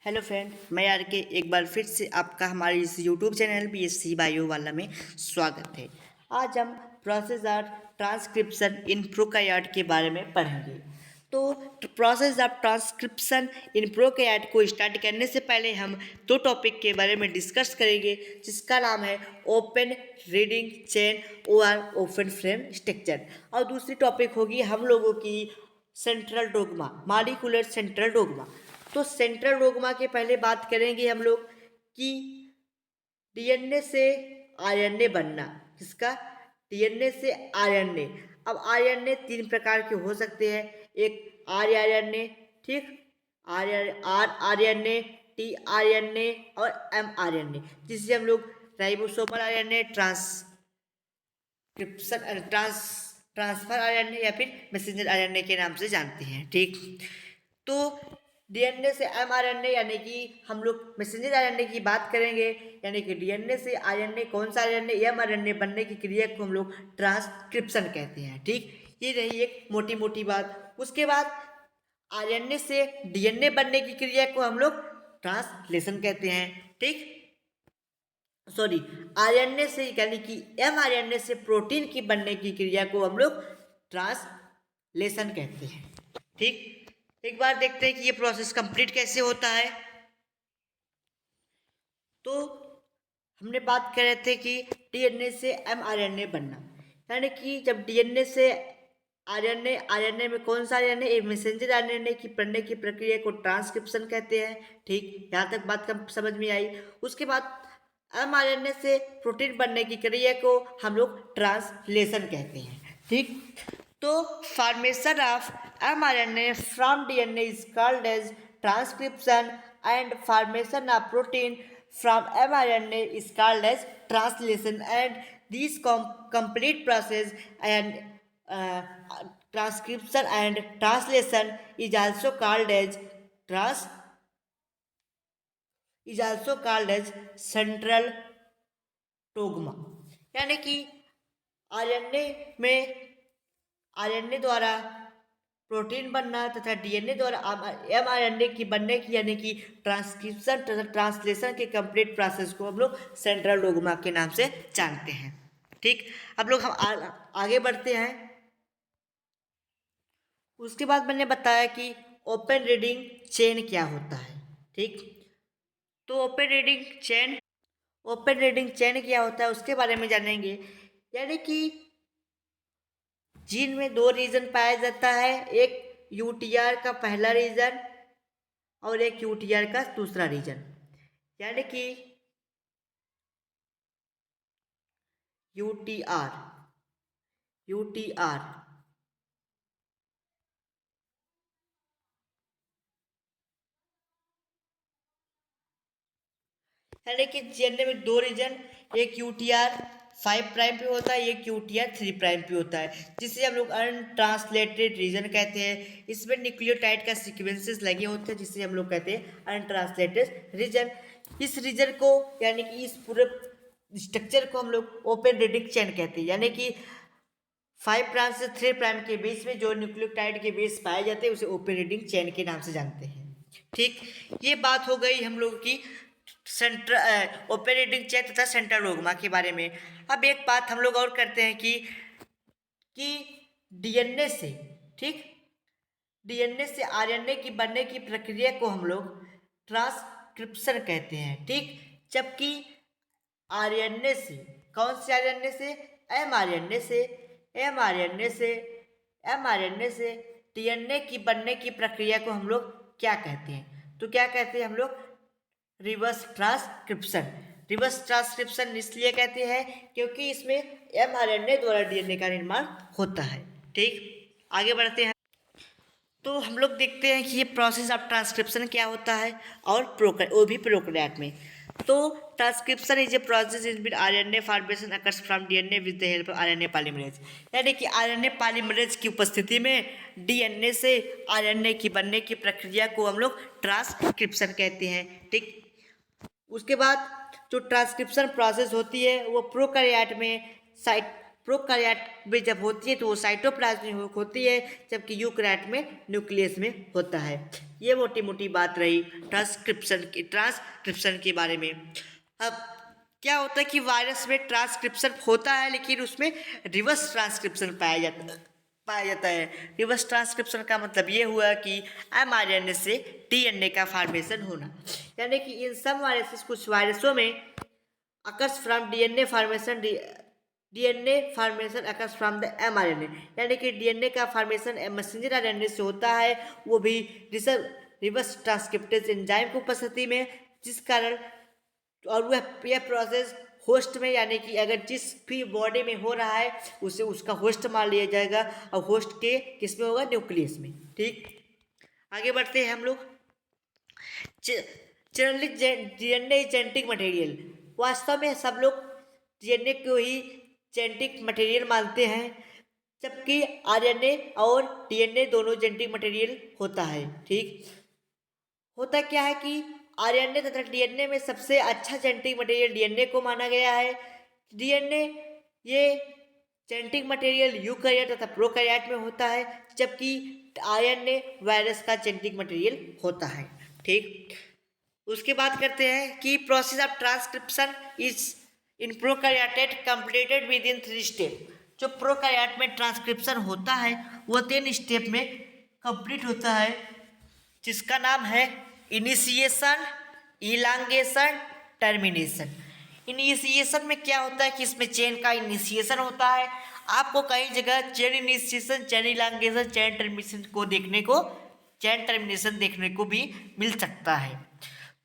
Hello friend, मैं are के एक बार फिर से आपका हमारे इस यूट्यूब चैनल बीएससी बायो वाला में स्वागत है। आज हम process of transcription in prokaryote के बारे में पढ़ेंगे। तो process of transcription in prokaryote को स्टार्ट करने से पहले हम दो टॉपिक के बारे में डिस्कस करेंगे, जिसका नाम है ओपन रीडिंग चेन और ओपन फ्रेम स्ट्रक्चर, और दूसरी टॉपिक होगी हम लोगों की central dogma, molecular central dogma. तो सेंट्रल डोग्मा के पहले बात करेंगे हम लोग कि डीएनए से आरएनए बनना। किसका? डीएनए से आरएनए। अब आरएनए तीन प्रकार के हो सकते हैं, एक आरएनए, ठीक, आर आरएनए, टी आरएनए और एम आरएनए, जिसे हम लोग राइबोसोमल आरएनए, ट्रांसफर आरएनए या फिर मैसेंजर आरएनए के नाम से जानते हैं, ठीक। तो डीएनए से एमआरएनए यानी कि हम लोग मैसेंजर आरएनए की बात करेंगे, यानी कि डीएनए से आरएनए, कौन सा आरएनए, एमआरएनए बनने की क्रिया को हम लोग ट्रांसक्रिप्शन कहते हैं, ठीक। ये रही एक मोटी मोटी बात। उसके बाद आरएनए से डीएनए बनने की क्रिया को हम लोग ट्रांसलेशन कहते हैं, ठीक। सॉरी, आरएनए से यानी कि एमआरएनए से प्रोटीन की बनने की क्रिया को हम लोग ट्रांसलेशन कहते हैं, ठीक। एक बार देखते हैं कि ये प्रोसेस कंप्लीट कैसे होता है। तो हमने बात कर रहे थे कि डीएनए से एमआरएनए बनना, यानी कि जब डीएनए से आरएनए, आरएनए में कौन सा आरएनए, एक मैसेंजर आरएनए की बनने की प्रक्रिया को ट्रांसक्रिप्शन कहते हैं, ठीक। यहाँ तक बात कम समझ में आई। उसके बाद एमआरएनए से प्रोटीन बनने की क्रिया को हम लोग ट्रांसलेशन कहते हैं, ठीक। तो formation of mRNA from DNA is called as transcription and formation of protein from mRNA is called as translation, and this complete process and uh, transcription and translation is also called as central dogma, यानी कि RNA में RNA द्वारा protein बनना तथा DNA द्वारा mRNA की बनने की यानी कि ट्रांसक्रिप्शन तथा ट्रांसलेशन के कंप्लीट प्रोसेस को हम लोग सेंट्रल डोग्मा के नाम से जानते हैं, ठीक। अब लोग हम आगे बढ़ते हैं। उसके बाद मैंने बताया कि ओपन रीडिंग चेन क्या होता है, ठीक। तो ओपन रीडिंग चेन क्या होता है उसके बारे में जानेंगे, यानी कि जीन में दो रीजन पाया जाता है, एक यूटीआर का पहला रीजन और एक यूटीआर का दूसरा रीजन, यानी कि यूटीआर यूटीआर यानी कि जीएनए में दो रीजन, एक यूटीआर 5 प्राइम पे होता है, एक यूटीआर 3 प्राइम पे होता है, जिसे हम लोग अनट्रांसलेटेड रीजन कहते हैं। इसमें न्यूक्लियोटाइड का सीक्वेंसेस लगे होते हैं, जिसे हम लोग कहते हैं अनट्रांसलेटेड रीजन। इस रीजन को यानी कि इस पूरे स्ट्रक्चर को हम लोग ओपन रीडिंग चेन कहते हैं, यानी कि 5 प्राइम से 3 प्राइम के बीच में जो न्यूक्लियोटाइड के बेस पाए जाते हैं उसे ओपन रीडिंग चेन के नाम से जानते हैं, ठीक। ये बात हो गई हम लोगों की ओपन रीडिंग चेन तथा सेंट्रल डोग्मा के बारे में। अब एक बात हम लोग और करते हैं कि डीएनए से, ठीक, डीएनए से आरएनए की बनने की प्रक्रिया को हम लोग ट्रांसक्रिप्शन कहते हैं, ठीक। जबकि आरएनए से, कौन से आरएनए से, एमआरएनए से एमआरएनए से डीएनए की बनने की प्रक्रिया को हम लोग क्या कहते हैं? तो क्या कहते हैं हम लोग? Reverse transcription. रिवर्स ट्रांसक्रिप्शन इसलिए कहते हैं क्योंकि इसमें एमआरएनए द्वारा डीएनए का निर्माण होता है, ठीक। आगे बढ़ते हैं। तो हम लोग देखते हैं कि ये प्रोसेस ऑफ ट्रांसक्रिप्शन क्या होता है और वो भी प्रोकैरियोट में। तो transcription is a process in बिन RNA formation occurs from DNA with the help of RNA polymerase, यानी कि आरएनए पॉलीमरेज की उपस्थिति में डीएनए से आरएनए की बनने की प्रक्रिया को हम लोग ट्रांसक्रिप्शन कहते हैं, ठीक। उसके बाद जो ट्रांसक्रिप्शन प्रोसेस होती है वो प्रोकैरियोट में प्रोकैरियोट में जब होती है तो वो साइटोप्लाज्म में होती है, जबकि यूकैरियोट में न्यूक्लियस में होता है। ये मोटी मोटी बात रही ट्रांसक्रिप्शन के बारे में। अब क्या होता है कि वायरस में ट्रांसक्रिप्शन होता है, लेकिन उसमें रिवर्स ट्रांसक्रिप्शन पाया जाता है। रिवर्स ट्रांसक्रिप्शन का मतलब ये हुआ कि mRNA से DNA का फॉर्मेशन होना, यानी कि इन सब वायरसेस, कुछ वायरसों में occurs from DNA formation occurs from the mRNA, यानी कि DNA का फॉर्मेशन मैसेंजर RNA से होता है, वो भी रिवर्स ट्रांसक्रिप्टेज एंजाइम की उपस्थिति में, जिस कारण और वह यह प्रोसेस होस्ट में, यानी कि अगर जिस भी बॉडी में हो रहा है उसे उसका होस्ट मान लिया जाएगा, और होस्ट के किस में होगा, न्यूक्लियस में। ठीक, आगे बढ़ते हैं हम लोग। जनरली डीएनए जेनेटिक मटेरियल, वास्तव में सब लोग डीएनए को ही जेनेटिक मटेरियल मानते हैं, जबकि आरएनए और डीएनए दोनों जेनेटिक मटेरियल होता है। ठीक, होता क्या है कि आरएनए तथा डीएनए में सबसे अच्छा जेनेटिक मटेरियल डीएनए को माना गया है। डीएनए ये जेनेटिक मटेरियल यूकैरियोट तथा प्रोकैरियोट में होता है, जबकि आरएनए वायरस का जेनेटिक मटेरियल होता है। ठीक, उसके बाद करते हैं कि process of transcription is in prokaryote completed with in 3 step. जो प्रोकैरियोट में ट्रांसक्रिप्शन होता है वो 3 स्टेप में कंप्लीट होता है, जिसका नाम है इनिशिएशन, इलांगेशन, टर्मिनेशन। इनिशिएशन में क्या होता है कि इसमें चेन का इनिशिएशन होता है। आपको कई जगह chain initiation, chain elongation, chain termination देखने को भी मिल सकता है।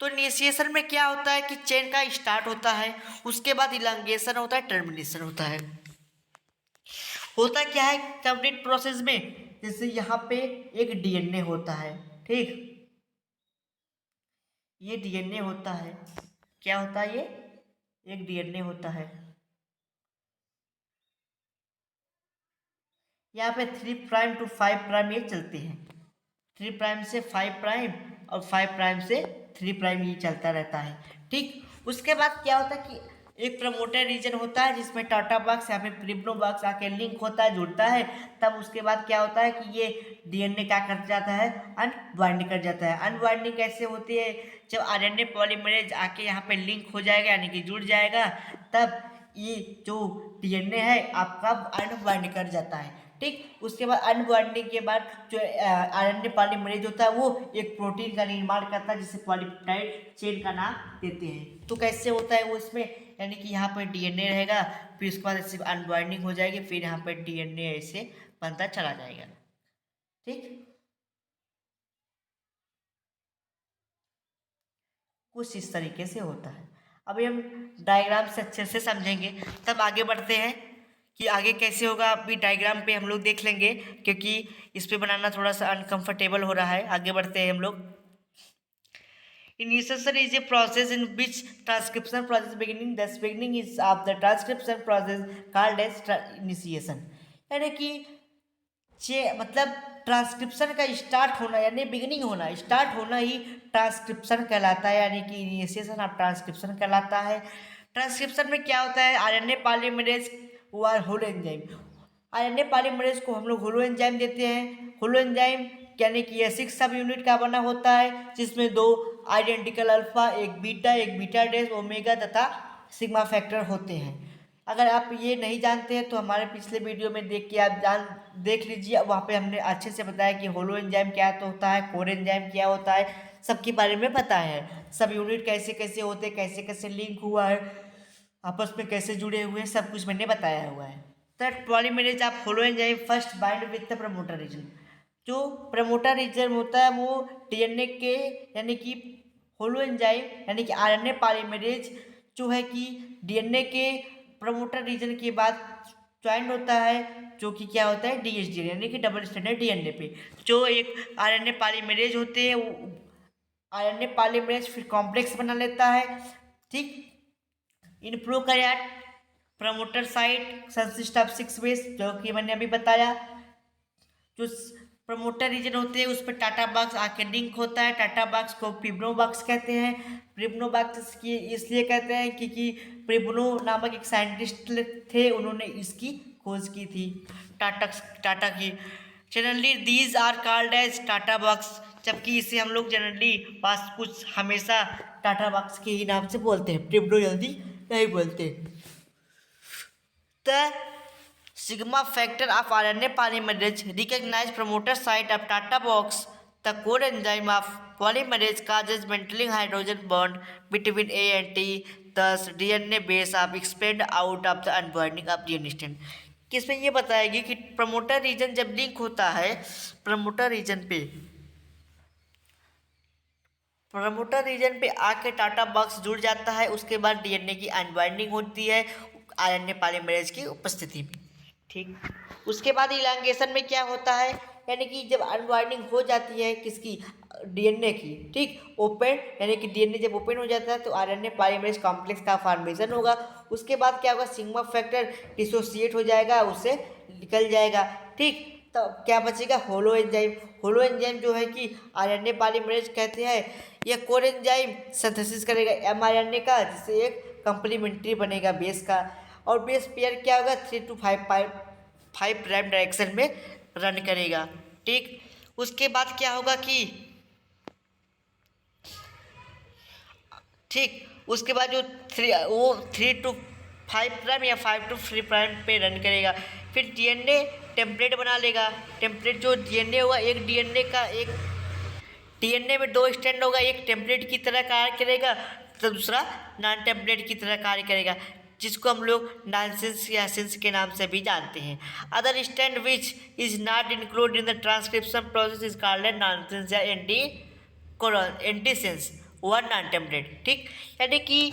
तो इनिशिएशन में क्या होता है कि चेन का स्टार्ट होता है, उसके बाद इलांगेशन होता है, टर्मिनेशन होता है। होता क्या है कंप्लीट प्रोसेस में, जैसे यहाँ पे एक डीएनए होता है। ठीक, ये डीएनए होता है, क्या होता है, ये एक डीएनए होता है। यहाँ पे 3 प्राइम टू 5 प्राइम ये चलते हैं, 3 प्राइम से 5 प्राइम और 5 प्राइम से 3 प्राइम ये चलता रहता है। ठीक, उसके बाद क्या होता है कि एक प्रमोटर रीजन होता है जिसमें टाटा बॉक्स, यहाँ पे प्रिब्नो बॉक्स आके लिंक होता है, जुड़ता है। तब उसके बाद क्या होता है कि ये डीएनए क्या कर जाता है, अनबाइंड कर जाता है। अनबाइंडिंग कैसे होती है, जब आरएनए पॉलीमरेज आके यहाँ पे लिंक हो जाएगा, यानी कि जुड़ जाएगा, तब ये जो डीएनए है आपका अनबाइंड कर जाता है। ठीक, उसके बाद अनबाइंडिंग के बाद जो आरएनए पॉलीमरेज होता है वो एक प्रोटीन का निर्माण करता है, जिसे पॉलीपेप्टाइड चेन का नाम देते हैं। तो कैसे होता है वो इसमें, यानी कि यहाँ पर डीएनए रहेगा, फिर उसके बाद ऐसे अनबाइंडिंग हो जाएगी, फिर यहाँ पर डीएनए ऐसे बनता चला जाएगा। ठीक, कुछ इस तरीके से होता है। अभी हम डायग्राम से अच्छे से समझेंगे, तब आगे बढ़ते हैं कि आगे कैसे होगा। अभी डायग्राम पे हम लोग देख लेंगे, क्योंकि इस पे बनाना थोड़ा सा अनकंफर्टेबल हो रहा है। आगे बढ़ते हैं हम लोग। Initiation is a process in which transcription process beginning. Thus, beginning is of the transcription process called as initiation. यानी कि मतलब ट्रांसक्रिप्शन का स्टार्ट होना, यानी बिगिनिंग होना, स्टार्ट होना ही ट्रांसक्रिप्शन कहलाता है, यानी कि इनिशिएशन ऑफ ट्रांसक्रिप्शन कहलाता है। ट्रांसक्रिप्शन में क्या होता है, आरएनए पॉलीमरेज और होलो एंजाइम। आरएनए पॉलीमरेज को हम लोग होलो एंजाइम देते हैं। होलो एंजाइम यानी कि यह 6 सब यूनिट का बना होता है, जिसमें 2 आइडेंटिकल अल्फा, एक बीटा डैश, ओमेगा तथा सिग्मा फैक्टर होते हैं। अगर आप ये नहीं जानते हैं तो हमारे पिछले वीडियो में देख के आप देख लीजिए, वहाँ पे हमने अच्छे से बताया कि होलो एंजाइम क्या तो होता है, कोर एंजाइम क्या होता है, सबके बारे में पता है। सब यूनिट कैसे कैसे होते हैं, कैसे कैसे लिंक हुआ है, आपस में कैसे जुड़े हुए हैं, सब कुछ मैंने बताया हुआ है। Third polymerase of holo enzyme first bind with the promoter region. जो प्रमोटर रीजन होता है वो डीएनए के, यानी कि होलो एंजाइम यानी कि आरएनए पॉलीमरेज जो है कि डीएनए के प्रमोटर रीजन के बाद ज्वाइन होता है, जो कि क्या होता है डीएचडी, यानी कि डबल स्ट्रैंडेड डीएनए पे। जो एक आरएनए पॉलीमरेज होते हैं, आरएनए पॉलीमरेज फिर कॉम्प्लेक्स बना लेता है। ठीक, in prokaryote promoter site consist of 6 base, जो कि मैंने अभी बताया। जो प्रमोटर रीजन होते हैं उस पर टाटा बॉक्स आके लिंक होता है। टाटा बॉक्स को प्रिब्नो बॉक्स कहते हैं। प्रिब्नो बॉक्स की इसलिए कहते हैं क्योंकि प्रिब्नो नामक एक साइंटिस्ट थे, उन्होंने इसकी खोज की थी, टाटा की। Generally these are called as TATA box, जबकि इसे हम लोग जनरली पास कुछ हमेशा टाटा बॉक्स के ही नाम से बोलते हैं, प्रिप्टो जल्दी नहीं बोलते। The sigma factor of RNA polymerase recognise promoter site of TATA box. The core enzyme of polymerase causes mentally hydrogen bond between A and T, thus DNA base of expand out of the unbinding of DNA strand। किसमें ये बताएगी कि promoter reason जब link होता है, promoter reason पे आके TATA box जुड़ जाता है, उसके बाद डीएनए की अनबाइंडिंग होती है आरएनए पॉलीमरेज की उपस्थिति में। ठीक, उसके बाद इलांगेशन में क्या होता है, यानी कि जब अनबाइंडिंग हो जाती है किसकी, डीएनए की, ठीक, ओपन, यानी कि डीएनए जब ओपन हो जाता है तो आरएनए पॉलीमरेज कॉम्प्लेक्स का फॉर्मेशन होगा। उसके बाद क्या होगा, सिग्मा फैक्टर डिसोसिएट हो जाएगा, उससे निकल जाएगा। ठीक, तो क्या बचेगा, होलो एंजाइम। होलो एंजाइम जो है कि आरएनए पॉलीमरेज कहते हैं, यह कोर एंजाइम सिंथेसिस करेगा एमआरएनए का, जिससे एक कंप्लीमेंट्री बनेगा बेस का, और बेस पेयर क्या होगा 3 to 5 प्राइम डायरेक्शन में रन करेगा। ठीक, उसके बाद क्या होगा कि ठीक, उसके बाद जो 3 to 5 प्राइम या 5 to 3 प्राइम पे रन करेगा। फिर डीएनए टेम्पलेट बना लेगा। टेम्पलेट जो डीएनए होगा, एक डीएनए का एक डीएनए में 2 स्ट्रैंड होगा, एक टेम्पलेट की तरह कार्य करेगा तो दूसरा नॉन टेम्पलेट की तरह कार्य करेगा, जिसको हम लोग नॉनसेंस या सेंस के नाम से भी जानते हैं। Other strand which is not include in the transcription process is called as nonsense या एंटीसेंस वन नॉन टेम्पलेट। ठीक, यानी कि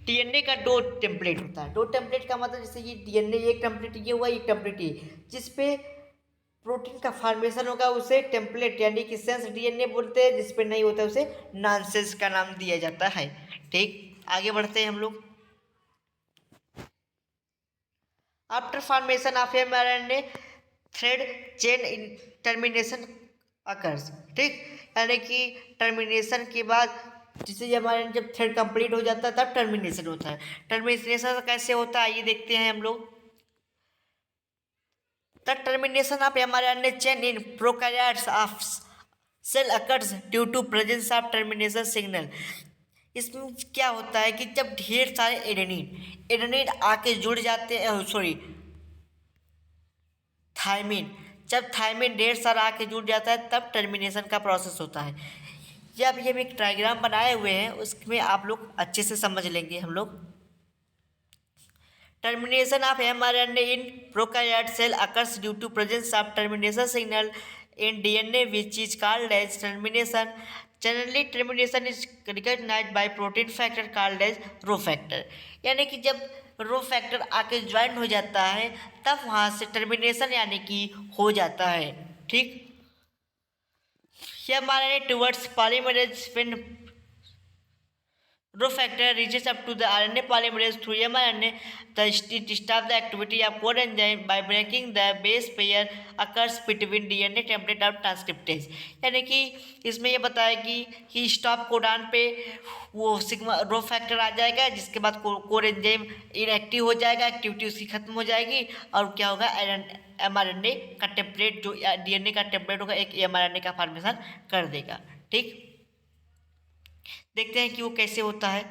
डीएनए का 2 टेम्पलेट होता है। 2 टेम्पलेट का मतलब जैसे कि डीएनए एक टेम्पलेट ये हुआ, एक टेम्पलेट ये, जिसपे प्रोटीन का फॉर्मेशन होगा उसे टेम्पलेट यानी कि सेंस डीएनए बोलते हैं, जिसपे नहीं होता है उसे नॉनसेंस का नाम दिया जाता है। ठीक, आगे बढ़ते हैं हम लोग। After formation of mRNA thread chain termination occurs. ठीक, यानी कि टर्मिनेशन के बाद जिसे एमआरएनए जब थ्रेड कंप्लीट हो जाता है तब टर्मिनेशन होता है। टर्मिनेशन कैसे होता है ये देखते हैं हम लोग। The termination of mRNA chain in prokaryotes of cell occurs due to presence of termination signal। इसमें क्या होता है कि जब ढेर सारे एडेनिन आके जुड़ जाते हैं, थायमिन, जब थायमिन ढेर सारा आके जुड़ जाता है तब टर्मिनेशन का प्रोसेस होता है। जब ये हम एक डायग्राम बनाए हुए हैं उसमें आप लोग अच्छे से समझ लेंगे हम लोग। Termination of mRNA in prokaryote cell occurs due to presence of termination signal in DNA, which is called as termination. Generally, termination is recognized by protein factor called as rho factor. यानी कि जब rho factor आके join हो जाता है तब वहाँ से टर्मिनेशन यानी कि हो जाता है। ठीक, mRNA towards polymerase when Rho factor reaches up to the RNA polymerase through mRNA. It stops the activity of core enzyme by breaking the base pair occurs between DNA template और transcriptase. यानी कि इसमें ये बताएगी कि stop codon पे वो sigma rho factor आ जाएगा, जिसके बाद कोर एंजाइम इनएक्टिव हो जाएगा, एक्टिविटी उसकी खत्म हो जाएगी, और क्या होगा, एमआरएनए का टेम्पलेट जो डीएनए का टेम्पलेट होगा एक एमआरएनए का फॉर्मेशन कर देगा। ठीक, देखते हैं कि वो कैसे होता है।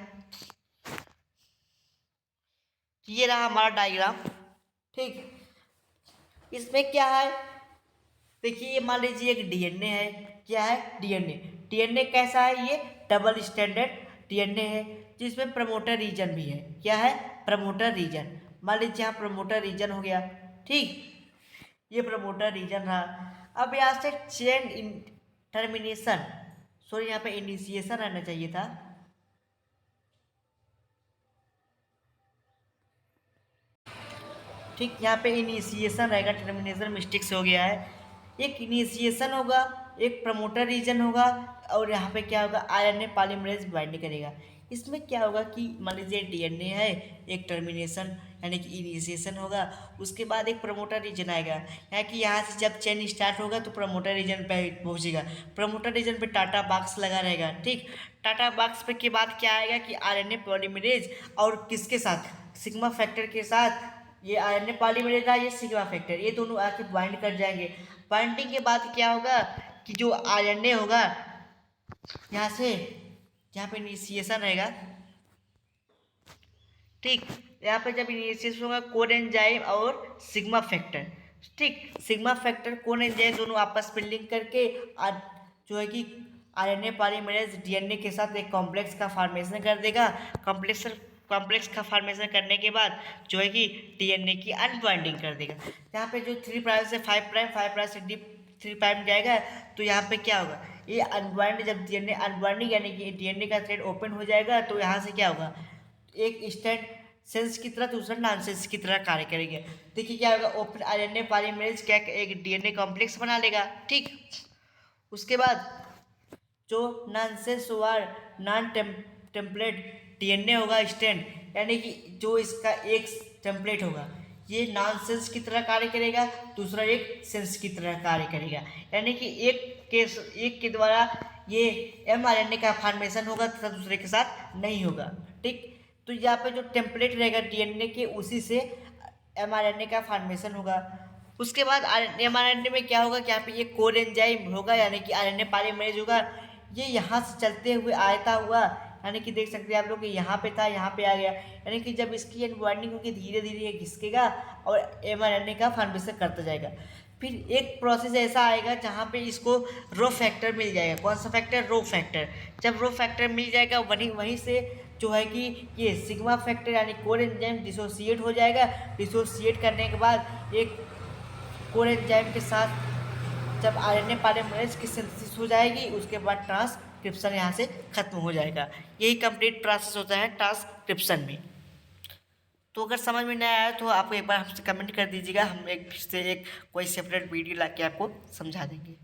ये रहा हमारा डायग्राम। ठीक, इसमें क्या है, देखिए ये मान लीजिए एक डीएनए है। क्या है, डीएनए कैसा है, ये डबल स्टैंडर्ड डीएनए है जिसमें प्रमोटर रीजन भी है। क्या है, प्रमोटर रीजन। मान लीजिए यहाँ प्रमोटर रीजन हो गया। ठीक, ये प्रमोटर रीजन रहा। अब यहाँ से चेन टर्मिनेशन, सॉरी यहाँ पे इनिशिएशन रहना चाहिए था। ठीक, यहाँ पे इनिशिएशन रहेगा, टर्मिनेशन मिस्टेक से हो गया है। एक इनिशिएशन होगा, एक प्रमोटर रीजन होगा, और यहाँ पे क्या होगा, आरएनए पॉलीमरेज बाइंड करेगा। इसमें क्या होगा कि मान लीजिए डीएनए है, एक टर्मिनेशन यानी कि इनिशिएशन होगा, उसके बाद एक प्रमोटर रीजन आएगा। यानी कि यहाँ से जब चेन स्टार्ट होगा तो प्रमोटर रीजन पे पहुँचेगा। प्रमोटर रीजन पे टाटा बॉक्स लगा रहेगा। ठीक, टाटा बॉक्स पे के बाद क्या आएगा कि आरएनए पॉलीमरेज और किसके साथ, सिग्मा फैक्टर के साथ ये आरएनए पॉलीमरेज था, ये सिग्मा फैक्टर, ये दोनों आके बाइंड कर जाएंगे। बाइंडिंग के बाद क्या होगा कि जो आरएनए होगा यहाँ से, यहाँ पे इनिशिएशन रहेगा, ठीक, यहाँ पे जब इनिशिएशन होगा कोर एंजाइम और सिग्मा फैक्टर, ठीक, सिग्मा फैक्टर कोर एंजाइम दोनों आपस में लिंक करके जो है कि आरएनए पॉलीमरेज डीएनए के साथ एक कॉम्प्लेक्स का फॉर्मेशन कर देगा। कॉम्प्लेक्स का फॉर्मेशन करने के बाद जो है कि डीएनए की अनबाइंडिंग कर देगा। यहाँ पे जो 3 प्राइम से 5 प्राइम, 5 प्राइम से डी 3 प्राइम जाएगा, तो यहाँ पे क्या होगा, ये अनबाइंड, जब डीएनए अनबाइंडिंग यानी कि डीएनए का थ्रेड ओपन हो जाएगा, तो यहाँ से क्या होगा, एक स्टैंड सेंस की तरह, दूसरा नॉन सेंस की तरह कार्य करेंगे। देखिए क्या होगा, ओपन आरएनए पॉलीमरेज क्या एक डीएनए कॉम्प्लेक्स बना लेगा, ठीक। उसके बाद जो नॉनसेंस और नॉन टेम्पलेट डीएनए होगा स्टैंड, यानी कि जो इसका एक टेम्पलेट होगा, ये नॉनसेंस की तरह कार्य करेगा, दूसरा एक सेंस की तरह कार्य करेगा, यानी कि एक के द्वारा ये एमआरएनए का फॉर्मेशन होगा तथा दूसरे के साथ नहीं होगा, ठीक। तो यहाँ पे जो टेम्पलेट रहेगा डीएनए के, उसी से एमआरएनए का फॉर्मेशन होगा। उसके बाद एमआरएनए में क्या होगा कि यहाँ पे ये कोर एंजाइम होगा, यानी कि आरएनए पॉलीमरेज होगा, ये यहाँ से चलते हुए आता हुआ, यानी कि देख सकते हैं आप लोग कि यहाँ पे था, यहाँ पे आ गया, यानी कि जब इसकी अनबाइंडिंग होगी धीरे धीरे ये घिसकेगा और एमआरएनए का फॉर्मेशन करता जाएगा। फिर एक प्रोसेस ऐसा आएगा जहाँ पे इसको रो फैक्टर मिल जाएगा। कौन सा फैक्टर, रो फैक्टर। जब रो फैक्टर मिल जाएगा वहीं से जो है कि ये सिग्मा फैक्टर यानी कोर एंजाइम डिसोसिएट हो जाएगा। डिसोसिएट करने के बाद एक कोर एंजाइम के साथ जब आरएनए पॉलीमरेज की सिंथेसिस हो जाएगी, उसके बाद ट्रांसक्रिप्शन यहाँ से खत्म हो जाएगा। यही कंप्लीट प्रोसेस होता है ट्रांसक्रिप्शन में। तो अगर समझ में नहीं आया तो आप एक बार हमसे कमेंट कर दीजिएगा, हम एक फिर से एक कोई सेपरेट वीडियो ला के आपको समझा देंगे।